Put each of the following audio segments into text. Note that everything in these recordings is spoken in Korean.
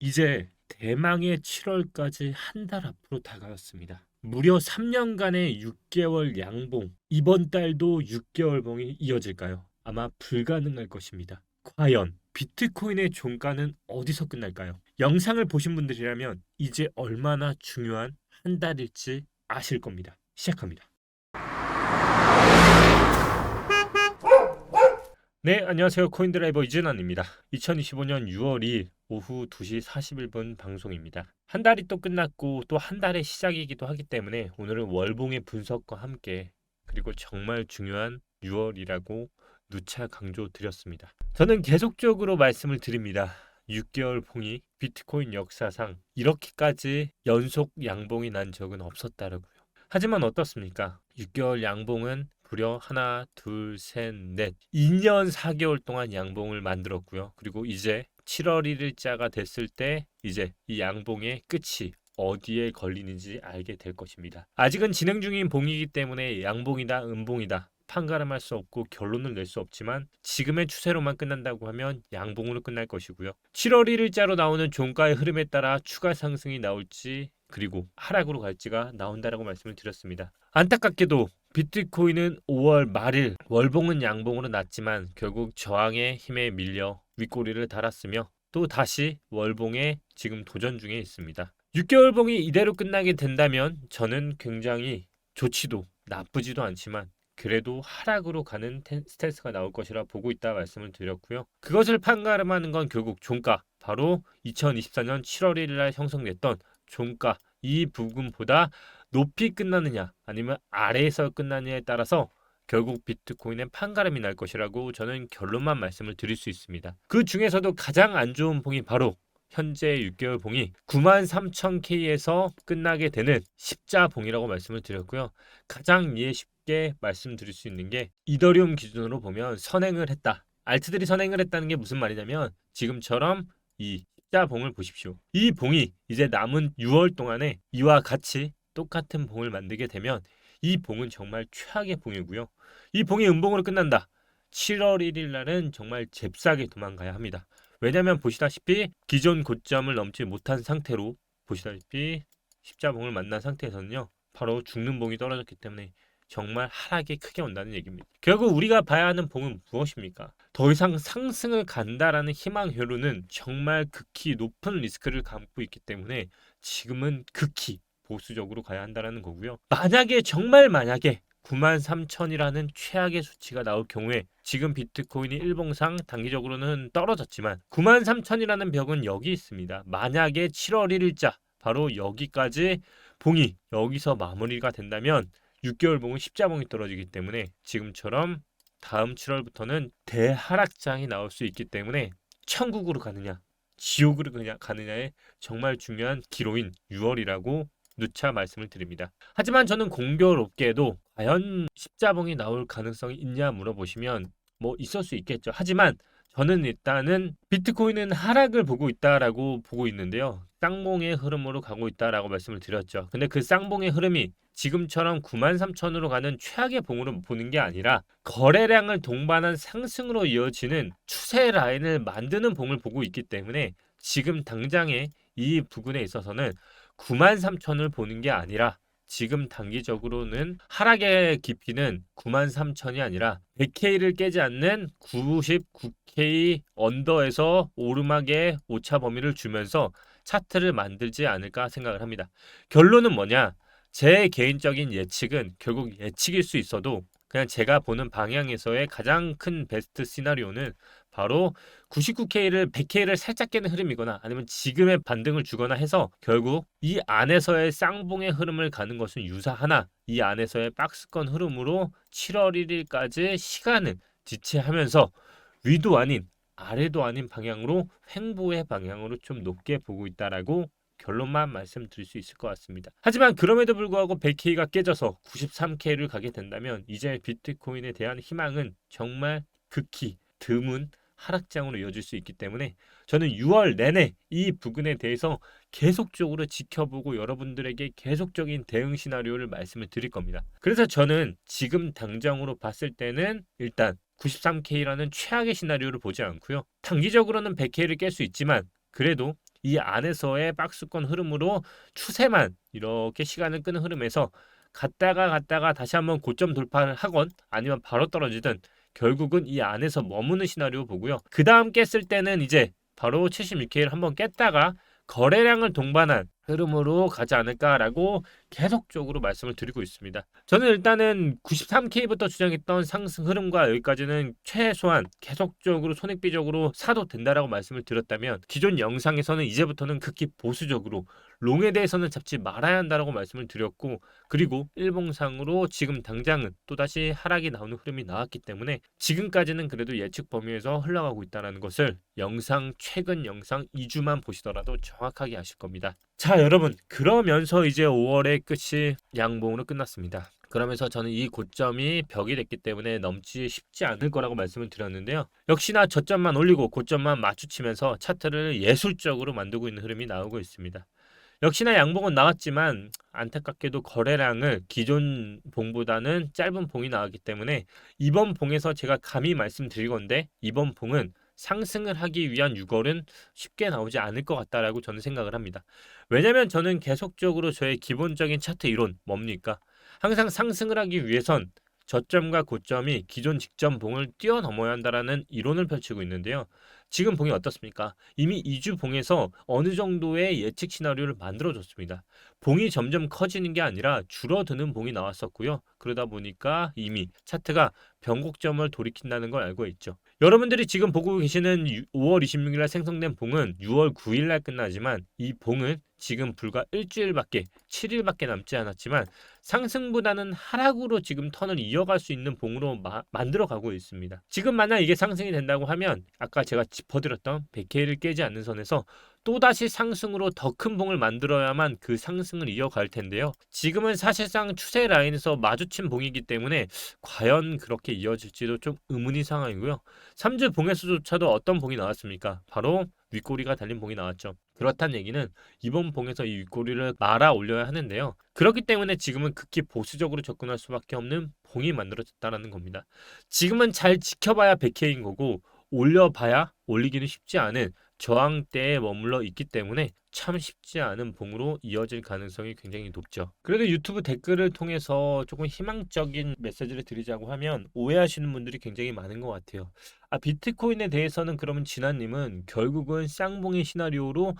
이제 대망의 7월까지 한 달 앞으로 다가왔습니다. 무려 3년간의 6개월 양봉. 이번 달도 6개월 봉이 이어질까요? 아마 불가능할 것입니다. 과연 비트코인의 종가는 어디서 끝날까요? 영상을 보신 분들이라면 이제 얼마나 중요한 한 달일지 아실 겁니다. 시작합니다. 네, 안녕하세요. 코인드라이버 이진환입니다. 2025년 6월 2일 오후 2시 41분 방송입니다. 한 달이 또 끝났고 또 한 달의 시작이기도 하기 때문에 오늘은 월봉의 분석과 함께 그리고 정말 중요한 6월이라고 누차 강조드렸습니다. 저는 계속적으로 말씀을 드립니다. 6개월 봉이 비트코인 역사상 이렇게까지 연속 양봉이 난 적은 없었다라고요. 하지만 어떻습니까? 6개월 양봉은 무려 하나, 둘, 셋, 넷 2년 4개월 동안 양봉을 만들었고요. 그리고 이제 7월 1일자가 됐을 때 이제 이 양봉의 끝이 어디에 걸리는지 알게 될 것입니다. 아직은 진행 중인 봉이기 때문에 양봉이다, 음봉이다 판가름할 수 없고 결론을 낼 수 없지만 지금의 추세로만 끝난다고 하면 양봉으로 끝날 것이고요. 7월 1일자로 나오는 종가의 흐름에 따라 추가 상승이 나올지 그리고 하락으로 갈지가 나온다라고 말씀을 드렸습니다. 안타깝게도 비트코인은 5월 말일 월봉은 양봉으로 났지만 결국 저항의 힘에 밀려 윗꼬리를 달았으며 또 다시 월봉에 지금 도전 중에 있습니다. 6개월 봉이 이대로 끝나게 된다면 저는 굉장히 좋지도 나쁘지도 않지만 그래도 하락으로 가는 스탠스가 나올 것이라 보고 있다 말씀을 드렸고요. 그것을 판가름하는 건 결국 종가, 바로 2024년 7월 1일 날 형성됐던 종가 이 부분보다 높이 끝나느냐 아니면 아래에서 끝나느냐에 따라서 결국 비트코인은 판가름이 날 것이라고 저는 결론만 말씀을 드릴 수 있습니다. 그 중에서도 가장 안 좋은 봉이 바로 현재 6개월 봉이 93,000K에서 끝나게 되는 십자 봉이라고 말씀을 드렸고요. 가장 이해 쉽게 말씀드릴 수 있는 게 이더리움 기준으로 보면 선행을 했다. 알트들이 선행을 했다는 게 무슨 말이냐면 지금처럼 이 십자 봉을 보십시오. 이 봉이 이제 남은 6월 동안에 이와 같이 똑같은 봉을 만들게 되면 이 봉은 정말 최악의 봉이고요. 이 봉이 음봉으로 끝난다. 7월 1일 날은 정말 잽싸게 도망가야 합니다. 왜냐하면 보시다시피 기존 고점을 넘지 못한 상태로 보시다시피 십자봉을 만난 상태에서는요. 바로 죽는 봉이 떨어졌기 때문에 정말 하락이 크게 온다는 얘기입니다. 결국 우리가 봐야 하는 봉은 무엇입니까? 더 이상 상승을 간다라는 희망회로는 정말 극히 높은 리스크를 감고 있기 때문에 지금은 극히 보수적으로 가야 한다는 거고요. 만약에 정말 만약에 93,000이라는 최악의 수치가 나올 경우에 지금 비트코인이 일봉상 단기적으로는 떨어졌지만 93,000이라는 벽은 여기 있습니다. 만약에 7월 1일자 바로 여기까지 봉이 여기서 마무리가 된다면 6개월 봉은 십자봉이 떨어지기 때문에 지금처럼 다음 7월부터는 대하락장이 나올 수 있기 때문에 천국으로 가느냐 지옥으로 가느냐의 정말 중요한 기로인 6월이라고 누차 말씀을 드립니다. 하지만 저는 공교롭게도 과연 십자봉이 나올 가능성이 있냐 물어보시면 뭐 있을 수 있겠죠. 하지만 저는 일단은 비트코인은 하락을 보고 있다라고 보고 있는데요. 쌍봉의 흐름으로 가고 있다라고 말씀을 드렸죠. 근데 그 쌍봉의 흐름이 지금처럼 93,000으로 가는 최악의 봉으로 보는 게 아니라 거래량을 동반한 상승으로 이어지는 추세 라인을 만드는 봉을 보고 있기 때문에 지금 당장의 이 부분에 있어서는 93,000을 보는 게 아니라 지금 단기적으로는 하락의 깊이는 93,000이 아니라 100K를 깨지 않는 99K 언더에서 오르막의 오차 범위를 주면서 차트를 만들지 않을까 생각을 합니다. 결론은 뭐냐? 제 개인적인 예측은 결국 예측일 수 있어도 그냥 제가 보는 방향에서의 가장 큰 베스트 시나리오는 바로 99K를 100K를 살짝 깨는 흐름이거나 아니면 지금의 반등을 주거나 해서 결국 이 안에서의 쌍봉의 흐름을 가는 것은 유사하나 이 안에서의 박스권 흐름으로 7월 1일까지 시간을 지체하면서 위도 아닌 아래도 아닌 방향으로 횡보의 방향으로 좀 높게 보고 있다라고 결론만 말씀드릴 수 있을 것 같습니다. 하지만 그럼에도 불구하고 100K가 깨져서 93K를 가게 된다면 이제 비트코인에 대한 희망은 정말 극히 드문 하락장으로 이어질 수 있기 때문에 저는 6월 내내 이 부분에 대해서 계속적으로 지켜보고 여러분들에게 계속적인 대응 시나리오를 말씀을 드릴 겁니다. 그래서 저는 지금 당장으로 봤을 때는 일단 93K라는 최악의 시나리오를 보지 않고요. 단기적으로는 100K를 깰 수 있지만 그래도 이 안에서의 박스권 흐름으로 추세만 이렇게 시간을 끄는 흐름에서 갔다가 다시 한번 고점 돌파를 하건 아니면 바로 떨어지든 결국은 이 안에서 머무는 시나리오 보고요. 그 다음 깼을 때는 이제 바로 76K를 한번 깼다가 거래량을 동반한 흐름으로 가지 않을까라고 계속적으로 말씀을 드리고 있습니다. 저는 일단은 93K부터 추정했던 상승 흐름과 여기까지는 최소한 계속적으로 손익비적으로 사도 된다라고 말씀을 드렸다면 기존 영상에서는 이제부터는 극히 보수적으로 롱에 대해서는 잡지 말아야 한다라고 말씀을 드렸고, 그리고 일봉상으로 지금 당장은 또다시 하락이 나오는 흐름이 나왔기 때문에 지금까지는 그래도 예측 범위에서 흘러가고 있다는 것을 최근 영상 2주만 보시더라도 정확하게 아실 겁니다. 자, 여러분, 그러면서 이제 5월의 끝이 양봉으로 끝났습니다. 그러면서 저는 이 고점이 벽이 됐기 때문에 넘지 쉽지 않을 거라고 말씀을 드렸는데요. 역시나 저점만 올리고 고점만 맞추치면서 차트를 예술적으로 만들고 있는 흐름이 나오고 있습니다. 역시나 양봉은 나왔지만 안타깝게도 거래량을 기존 봉보다는 짧은 봉이 나왔기 때문에 이번 봉에서 제가 감히 말씀드릴 건데, 이번 봉은 상승을 하기 위한 6월은 쉽게 나오지 않을 것 같다라고 저는 생각을 합니다. 왜냐면 저는 계속적으로 저의 기본적인 차트 이론 뭡니까? 항상 상승을 하기 위해선 저점과 고점이 기존 직전 봉을 뛰어넘어야 한다라는 이론을 펼치고 있는데요. 지금 봉이 어떻습니까? 이미 2주 봉에서 어느 정도의 예측 시나리오를 만들어줬습니다. 봉이 점점 커지는 게 아니라 줄어드는 봉이 나왔었고요. 그러다 보니까 이미 차트가 변곡점을 돌이킨다는 걸 알고 있죠. 여러분들이 지금 보고 계시는 5월 26일 날 생성된 봉은 6월 9일 날 끝나지만 이 봉은 지금 불과 7일밖에 남지 않았지만 상승보다는 하락으로 지금 턴을 이어갈 수 있는 봉으로 만들어 가고 있습니다. 지금 만약 이게 상승이 된다고 하면 아까 제가 짚어드렸던 100K를 깨지 않는 선에서 또다시 상승으로 더 큰 봉을 만들어야만 그 상승을 이어갈 텐데요. 지금은 사실상 추세 라인에서 마주친 봉이기 때문에 과연 그렇게 이어질지도 좀 의문인 상황이고요. 3주 봉에서조차도 어떤 봉이 나왔습니까? 바로 윗꼬리가 달린 봉이 나왔죠. 그렇다는 얘기는 이번 봉에서 이 윗꼬리를 말아 올려야 하는데요. 그렇기 때문에 지금은 극히 보수적으로 접근할 수밖에 없는 봉이 만들어졌다는 겁니다. 지금은 잘 지켜봐야 100K인 거고 올려봐야 올리기는 쉽지 않은 저항대에 머물러 있기 때문에 참 쉽지 않은 봉으로 이어질 가능성이 굉장히 높죠. 그래도 유튜브 댓글을 통해서 조금 희망적인 메시지를 드리자고 하면 오해하시는 분들이 굉장히 많은 것 같아요. 비트코인에 대해서는 그러면 진아님은 결국은 쌍봉의 시나리오로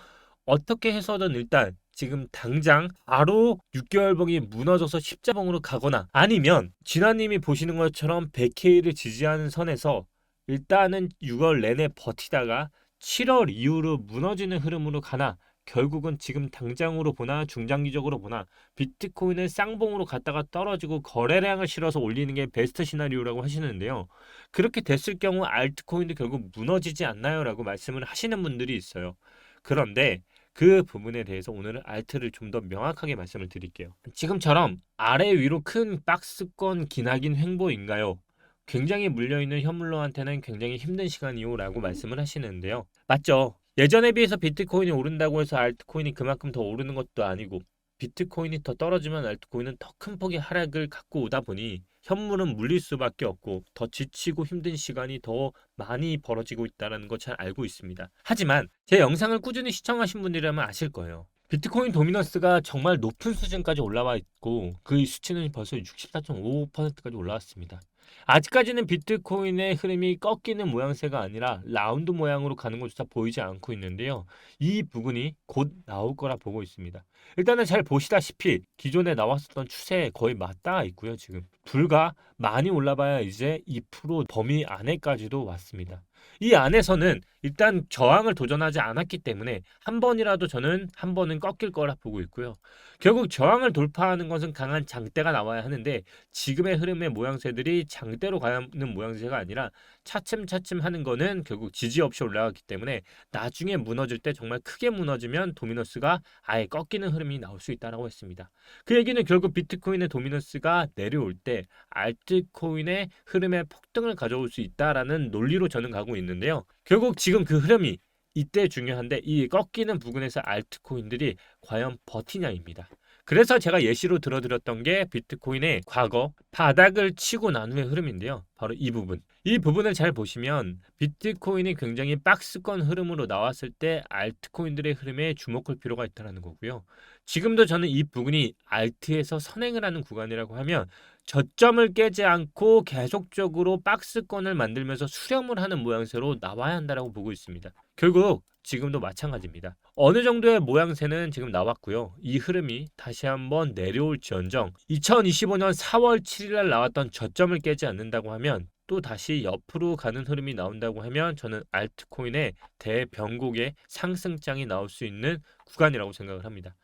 어떻게 해서든 일단 지금 당장 바로 6개월봉이 무너져서 십자봉으로 가거나 아니면 진아님이 보시는 것처럼 100K를 지지하는 선에서 일단은 6월 내내 버티다가 7월 이후로 무너지는 흐름으로 가나, 결국은 지금 당장으로 보나 중장기적으로 보나 비트코인은 쌍봉으로 갔다가 떨어지고 거래량을 실어서 올리는 게 베스트 시나리오라고 하시는데요. 그렇게 됐을 경우 알트코인도 결국 무너지지 않나요? 라고 말씀을 하시는 분들이 있어요. 그런데 그 부분에 대해서 오늘은 알트를 좀 더 명확하게 말씀을 드릴게요. 지금처럼 아래 위로 큰 박스권 기나긴 횡보인가요? 굉장히 물려있는 현물러한테는 굉장히 힘든 시간이요 라고 말씀을 하시는데요. 맞죠? 예전에 비해서 비트코인이 오른다고 해서 알트코인이 그만큼 더 오르는 것도 아니고, 비트코인이 더 떨어지면 알트코인은 더 큰 폭의 하락을 갖고 오다 보니 현물은 물릴 수밖에 없고 더 지치고 힘든 시간이 더 많이 벌어지고 있다는 거 잘 알고 있습니다. 하지만 제 영상을 꾸준히 시청하신 분들이라면 아실 거예요. 비트코인 도미넌스가 정말 높은 수준까지 올라와 있고 그 수치는 벌써 64.55%까지 올라왔습니다. 아직까지는 비트코인의 흐름이 꺾이는 모양새가 아니라 라운드 모양으로 가는 것조차 보이지 않고 있는데요. 이 부분이 곧 나올 거라 보고 있습니다. 일단은 잘 보시다시피 기존에 나왔었던 추세에 거의 맞닿아 있고요. 지금 불과 많이 올라봐야 이제 2% 범위 안에까지도 왔습니다. 이 안에서는 일단 저항을 도전하지 않았기 때문에 한 번이라도 저는 한 번은 꺾일 거라 보고 있고요. 결국 저항을 돌파하는 것은 강한 장대가 나와야 하는데 지금의 흐름의 모양새들이 장대로 가는 모양새가 아니라 차츰차츰 하는 거는 결국 지지 없이 올라가기 때문에 나중에 무너질 때 정말 크게 무너지면 도미너스가 아예 꺾이는 흐름이 나올 수 있다고 했습니다. 그 얘기는 결국 비트코인의 도미너스가 내려올 때 알트코인의 흐름에 폭등을 가져올 수 있다라는 논리로 저는 가고 있는데요. 결국 지금 그 흐름이 이때 중요한데 이 꺾이는 부분에서 알트코인들이 과연 버티냐입니다. 그래서 제가 예시로 들어드렸던 게 비트코인의 과거 바닥을 치고 난 후의 흐름인데요. 바로 이 부분. 이 부분을 잘 보시면 비트코인이 굉장히 박스권 흐름으로 나왔을 때 알트코인들의 흐름에 주목할 필요가 있다는 거고요. 지금도 저는 이 부분이 알트에서 선행을 하는 구간이라고 하면 저점을 깨지 않고 계속적으로 박스권을 만들면서 수렴을 하는 모양새로 나와야 한다고 보고 있습니다. 결국 지금도 마찬가지입니다. 어느 정도의 모양새는 지금 나왔고요. 이 흐름이 다시 한번 내려올지언정 2025년 4월 7일 날 나왔던 저점을 깨지 않는다고 하면 또 다시 옆으로 가는 흐름이 나온다고 하면 저는 알트코인의 대변곡의 상승장이 나올 수 있는 구간이라고 생각을 합니다.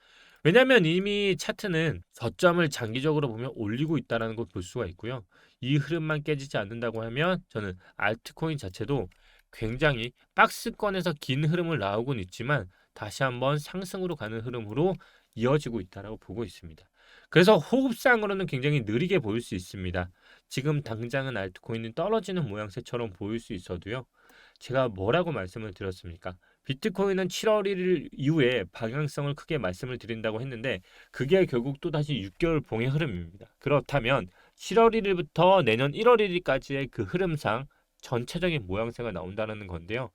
왜냐하면 이미 차트는 저점을 장기적으로 보면 올리고 있다는 걸 볼 수가 있고요. 이 흐름만 깨지지 않는다고 하면 저는 알트코인 자체도 굉장히 박스권에서 긴 흐름을 나오고는 있지만 다시 한번 상승으로 가는 흐름으로 이어지고 있다고 보고 있습니다. 그래서 호흡상으로는 굉장히 느리게 보일 수 있습니다. 지금 당장은 알트코인이 떨어지는 모양새처럼 보일 수 있어도요. 제가 뭐라고 말씀을 드렸습니까? 비트코인은 7월 1일 이후에 방향성을 크게 말씀을 드린다고 했는데 그게 결국 또다시 6개월 봉의 흐름입니다. 그렇다면 7월 1일부터 내년 1월 1일까지의 그 흐름상 전체적인 모양새가 나온다는 건데요.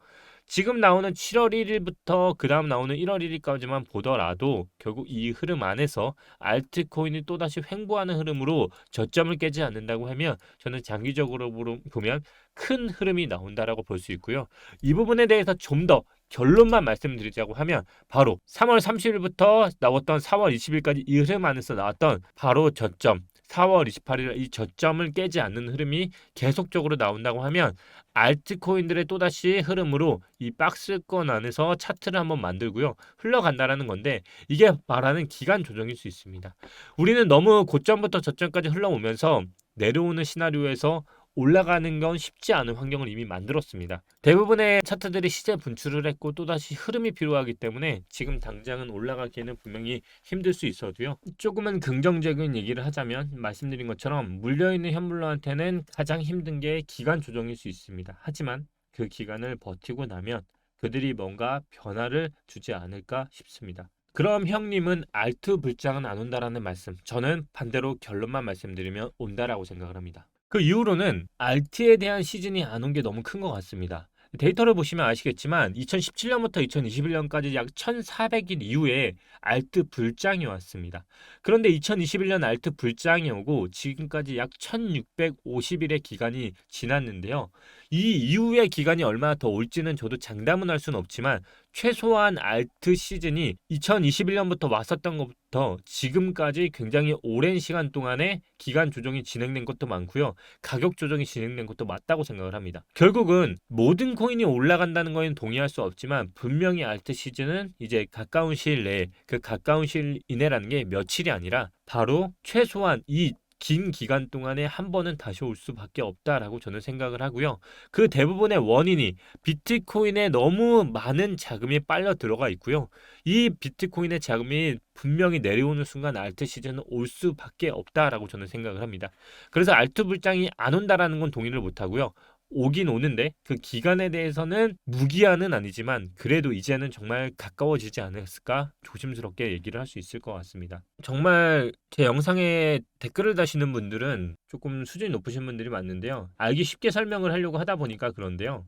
지금 나오는 7월 1일부터 그 다음 나오는 1월 1일까지만 보더라도 결국 이 흐름 안에서 알트코인이 또다시 횡보하는 흐름으로 저점을 깨지 않는다고 하면 저는 장기적으로 보면 큰 흐름이 나온다라고 볼 수 있고요. 이 부분에 대해서 좀 더 결론만 말씀드리자고 하면 바로 3월 30일부터 나왔던 4월 20일까지 이 흐름 안에서 나왔던 바로 저점 4월 28일 이 저점을 깨지 않는 흐름이 계속적으로 나온다고 하면 알트코인들의 또다시 흐름으로 이 박스권 안에서 차트를 한번 만들고요. 흘러간다라는 건데 이게 말하는 기간 조정일 수 있습니다. 우리는 너무 고점부터 저점까지 흘러오면서 내려오는 시나리오에서 올라가는 건 쉽지 않은 환경을 이미 만들었습니다. 대부분의 차트들이 시세 분출을 했고 또다시 흐름이 필요하기 때문에 지금 당장은 올라가기에는 분명히 힘들 수 있어도요. 조금은 긍정적인 얘기를 하자면 말씀드린 것처럼 물려있는 현물러한테는 가장 힘든 게 기간 조정일 수 있습니다. 하지만 그 기간을 버티고 나면 그들이 뭔가 변화를 주지 않을까 싶습니다. 그럼 형님은 알트 불장은 안 온다라는 말씀, 저는 반대로 결론만 말씀드리면 온다라고 생각을 합니다. 그 이후로는 알트에 대한 시즌이 안 온 게 너무 큰 것 같습니다. 데이터를 보시면 아시겠지만 2017년부터 2021년까지 약 1400일 이후에 알트 불장이 왔습니다. 그런데 2021년 알트 불장이 오고 지금까지 약 1650일의 기간이 지났는데요. 이 이후의 기간이 얼마나 더 올지는 저도 장담은 할 수는 없지만 최소한 알트 시즌이 2021년부터 왔었던 것부터 지금까지 굉장히 오랜 시간 동안에 기간 조정이 진행된 것도 많고요. 가격 조정이 진행된 것도 맞다고 생각을 합니다. 결국은 모든 코인이 올라간다는 거에는 동의할 수 없지만 분명히 알트 시즌은 이제 가까운 시일 내에 그 가까운 시일 이내라는 게 며칠이 아니라 바로 최소한 이 긴 기간 동안에 한 번은 다시 올 수밖에 없다라고 저는 생각을 하고요. 그 대부분의 원인이 비트코인에 너무 많은 자금이 빨려 들어가 있고요. 이 비트코인의 자금이 분명히 내려오는 순간 알트 시즌은 올 수밖에 없다라고 저는 생각을 합니다. 그래서 알트 불장이 안 온다라는 건 동의를 못 하고요. 오긴 오는데 그 기간에 대해서는 무기한은 아니지만 그래도 이제는 정말 가까워지지 않았을까 조심스럽게 얘기를 할 수 있을 것 같습니다. 정말 제 영상에 댓글을 다시는 분들은 조금 수준이 높으신 분들이 많는데요. 알기 쉽게 설명을 하려고 하다 보니까 그런데요.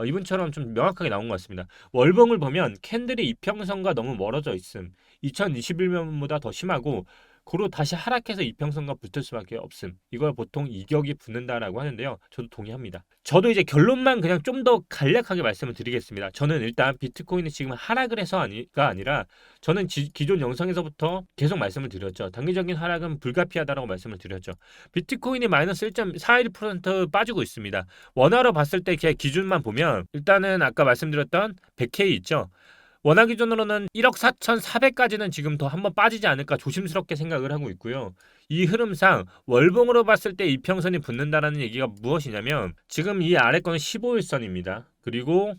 이분처럼 좀 명확하게 나온 것 같습니다. 월봉을 보면 캔들이 이평선과 너무 멀어져 있음. 2021년보다 더 심하고 고로 다시 하락해서 이평선과 붙을 수밖에 없음. 이걸 보통 이격이 붙는다라고 하는데요. 저도 동의합니다. 저도 이제 결론만 그냥 좀 더 간략하게 말씀을 드리겠습니다. 저는 일단 비트코인이 지금 하락을 해서가 아니라 저는 기존 영상에서부터 계속 말씀을 드렸죠. 단기적인 하락은 불가피하다라고 말씀을 드렸죠. 비트코인이 마이너스 1.41% 빠지고 있습니다. 원화로 봤을 때 기준만 보면 일단은 아까 말씀드렸던 100K 있죠. 원화 기준으로는 1억 4,400까지는 지금 더 한번 빠지지 않을까 조심스럽게 생각을 하고 있고요. 이 흐름상 월봉으로 봤을 때 이평선이 붙는다라는 얘기가 무엇이냐면 지금 이 아래 거는 15일선입니다. 그리고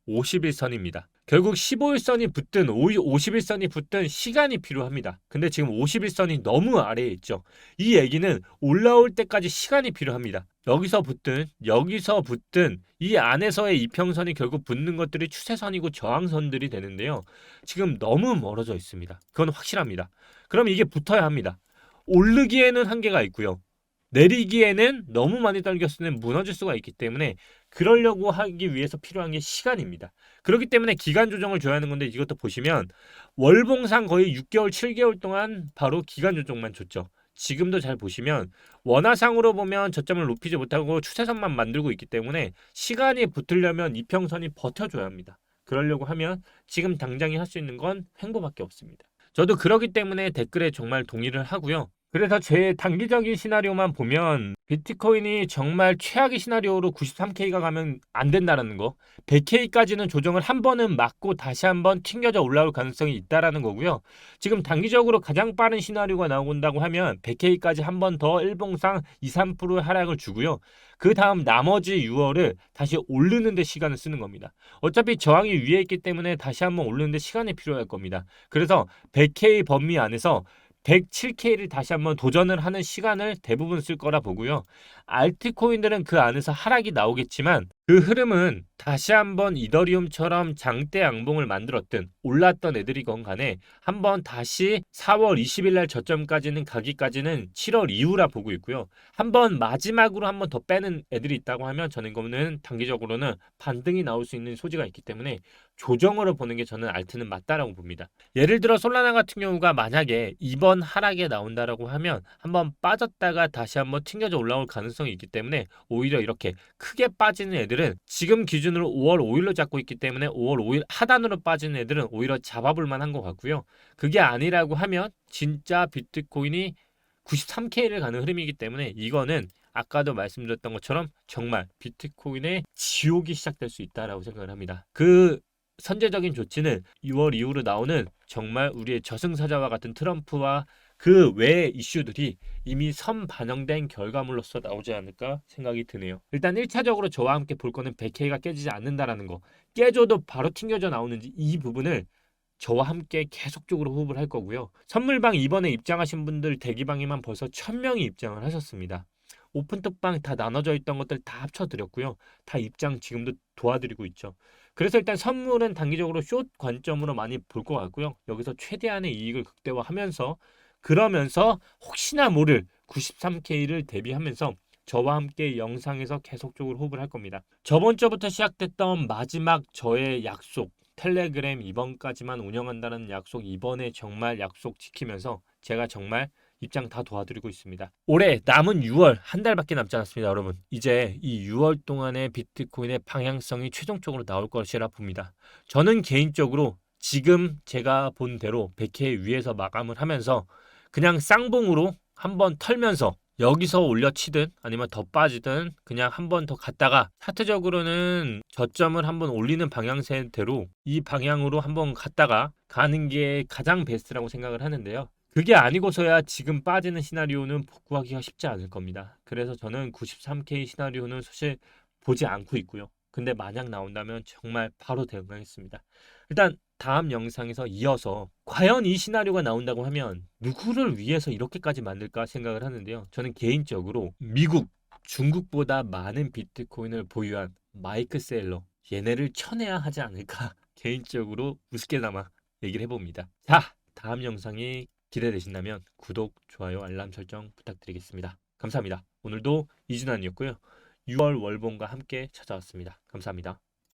50일선입니다. 결국 15일선이 붙든 50일선이 붙든 시간이 필요합니다. 근데 지금 50일선이 너무 아래에 있죠. 이 얘기는 올라올 때까지 시간이 필요합니다. 여기서 붙든 이 안에서의 이평선이 결국 붙는 것들이 추세선이고 저항선들이 되는데요. 지금 너무 멀어져 있습니다. 그건 확실합니다. 그럼 이게 붙어야 합니다. 오르기에는 한계가 있고요. 내리기에는 너무 많이 당겼을 때는 무너질 수가 있기 때문에 그러려고 하기 위해서 필요한 게 시간입니다. 그렇기 때문에 기간 조정을 줘야 하는 건데 이것도 보시면 월봉상 거의 6개월, 7개월 동안 바로 기간 조정만 줬죠. 지금도 잘 보시면 원화상으로 보면 저점을 높이지 못하고 추세선만 만들고 있기 때문에 시간이 붙으려면 이평선이 버텨줘야 합니다. 그러려고 하면 지금 당장에 할 수 있는 건 횡보밖에 없습니다. 저도 그러기 때문에 댓글에 정말 동의를 하고요. 그래서 제 단기적인 시나리오만 보면 비트코인이 정말 최악의 시나리오로 93K가 가면 안 된다라는 거, 100K까지는 조정을 한 번은 맞고 다시 한번 튕겨져 올라올 가능성이 있다라는 거고요. 지금 단기적으로 가장 빠른 시나리오가 나온다고 하면 100K까지 한 번 더 일봉상 2, 3% 하락을 주고요. 그 다음 나머지 6월을 다시 오르는 데 시간을 쓰는 겁니다. 어차피 저항이 위에 있기 때문에 다시 한번 오르는 데 시간이 필요할 겁니다. 그래서 100K 범위 안에서 107K를 다시 한번 도전을 하는 시간을 대부분 쓸 거라 보고요. 알트코인들은 그 안에서 하락이 나오겠지만 그 흐름은 다시 한번 이더리움처럼 장대 양봉을 만들었든 올랐던 애들이건 간에 한번 다시 4월 20일 날 저점까지는 가기까지는 7월 이후라 보고 있고요. 한번 마지막으로 한번 더 빼는 애들이 있다고 하면 저는 이거는 단기적으로는 반등이 나올 수 있는 소지가 있기 때문에 조정으로 보는 게 저는 알트는 맞다라고 봅니다. 예를 들어 솔라나 같은 경우가 만약에 이번 하락에 나온다라고 하면 한번 빠졌다가 다시 한번 튕겨져 올라올 가능성이 있기 때문에 오히려 이렇게 크게 빠지는 애들은 지금 기준으로 5월 5일로 잡고 있기 때문에 5월 5일 하단으로 빠지는 애들은 오히려 잡아볼 만한 것 같고요. 그게 아니라고 하면 진짜 비트코인이 93K를 가는 흐름이기 때문에 이거는 아까도 말씀드렸던 것처럼 정말 비트코인의 지옥이 시작될 수 있다라고 생각을 합니다. 그 선제적인 조치는 6월 이후로 나오는 정말 우리의 저승사자와 같은 트럼프와 그 외의 이슈들이 이미 선반영된 결과물로서 나오지 않을까 생각이 드네요. 일단 1차적으로 저와 함께 볼 거는 100K가 깨지지 않는다라는 거. 깨져도 바로 튕겨져 나오는지 이 부분을 저와 함께 계속적으로 호흡을 할 거고요. 선물방 이번에 입장하신 분들 대기방에만 벌써 1000명이 입장을 하셨습니다. 오픈톡방 다 나눠져 있던 것들 다 합쳐드렸고요. 다 입장 지금도 도와드리고 있죠. 그래서 일단 선물은 단기적으로 숏 관점으로 많이 볼 것 같고요. 여기서 최대한의 이익을 극대화하면서 그러면서 혹시나 모를 93K를 대비하면서 저와 함께 영상에서 계속적으로 호흡을 할 겁니다. 저번 주부터 시작됐던 마지막 저의 약속 텔레그램 이번까지만 운영한다는 약속 이번에 정말 약속 지키면서 제가 정말 입장 다 도와드리고 있습니다. 올해 남은 6월 한 달밖에 남지 않았습니다, 여러분. 이제 이 6월 동안의 비트코인의 방향성이 최종적으로 나올 것이라 봅니다. 저는 개인적으로 지금 제가 본 대로 100K 위에서 마감을 하면서 그냥 쌍봉으로 한번 털면서 여기서 올려치든 아니면 더 빠지든 그냥 한 번 더 갔다가 차트적으로는 저점을 한번 올리는 방향새대로 이 방향으로 한번 갔다가 가는 게 가장 베스트라고 생각을 하는데요. 그게 아니고서야 지금 빠지는 시나리오는 복구하기가 쉽지 않을 겁니다. 그래서 저는 93K 시나리오는 사실 보지 않고 있고요. 근데 만약 나온다면 정말 바로 대응하겠습니다. 일단 다음 영상에서 이어서 과연 이 시나리오가 나온다고 하면 누구를 위해서 이렇게까지 만들까 생각을 하는데요. 저는 개인적으로 미국, 중국보다 많은 비트코인을 보유한 마이크 셀러 얘네를 쳐내야 하지 않을까 개인적으로 우습게나마 얘기를 해봅니다. 자, 다음 영상이 기대되신다면 구독, 좋아요, 알람 설정 부탁드리겠습니다. 감사합니다. 오늘도 이준환이었고요. 6월 월봉과 함께 찾아왔습니다. 감사합니다.